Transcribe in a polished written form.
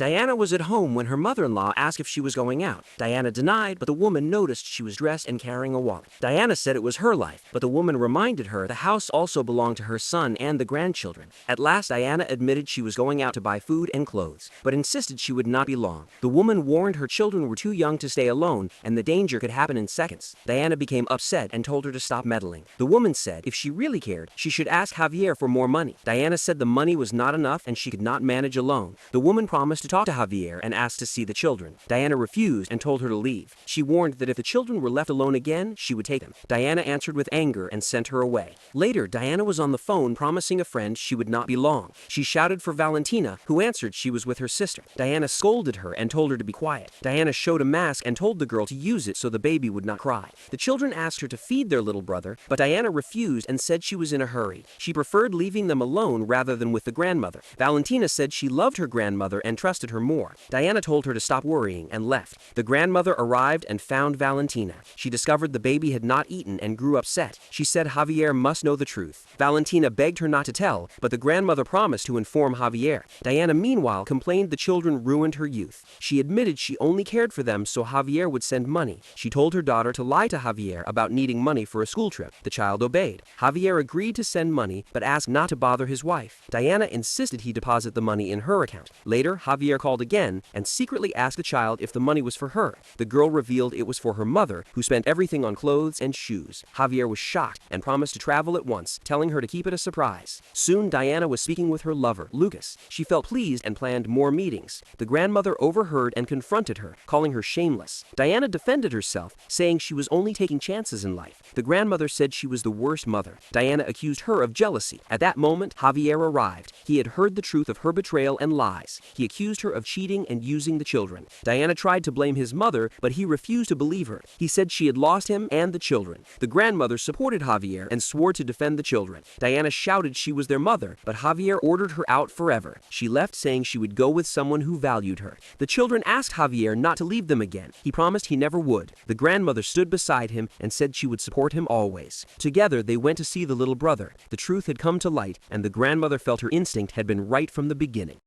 Diana was at home when her mother-in-law asked if she was going out. Diana denied, but the woman noticed she was dressed and carrying a wallet. Diana said it was her life, but the woman reminded her the house also belonged to her son and the grandchildren. At last, Diana admitted she was going out to buy food and clothes, but insisted she would not be long. The woman warned her children were too young to stay alone, and the danger could happen in seconds. Diana became upset and told her to stop meddling. The woman said if she really cared, she should ask Javier for more money. Diana said the money was not enough and she could not manage alone. The woman promised to talk to Javier and asked to see the children. Diana refused and told her to leave. She warned that if the children were left alone again, she would take them. Diana answered with anger and sent her away. Later, Diana was on the phone promising a friend she would not be long. She shouted for Valentina, who answered she was with her sister. Diana scolded her and told her to be quiet. Diana showed a mask and told the girl to use it so the baby would not cry. The children asked her to feed their little brother, but Diana refused and said she was in a hurry. She preferred leaving them alone rather than with the grandmother. Valentina said she loved her grandmother and trusted her more. Diana told her to stop worrying and left. The grandmother arrived and found Valentina. She discovered the baby had not eaten and grew upset. She said Javier must know the truth. Valentina begged her not to tell, but the grandmother promised to inform Javier. Diana meanwhile complained the children ruined her youth. She admitted she only cared for them so Javier would send money. She told her daughter to lie to Javier about needing money for a school trip. The child obeyed. Javier agreed to send money but asked not to bother his wife. Diana insisted he deposit the money in her account. Later, Javier called again and secretly asked the child if the money was for her. The girl revealed it was for her mother, who spent everything on clothes and shoes. Javier was shocked and promised to travel at once, telling her to keep it a surprise. Soon, Diana was speaking with her lover, Lucas. She felt pleased and planned more meetings. The grandmother overheard and confronted her, calling her shameless. Diana defended herself, saying she was only taking chances in life. The grandmother said she was the worst mother. Diana accused her of jealousy. At that moment, Javier arrived. He had heard the truth of her betrayal and lies. He accused her of cheating and using the children. Diana tried to blame his mother, but he refused to believe her. He said she had lost him and the children. The grandmother supported Javier and swore to defend the children. Diana shouted she was their mother, but Javier ordered her out forever. She left saying she would go with someone who valued her. The children asked Javier not to leave them again. He promised he never would. The grandmother stood beside him and said she would support him always. Together, they went to see the little brother. The truth had come to light, and the grandmother felt her instinct had been right from the beginning.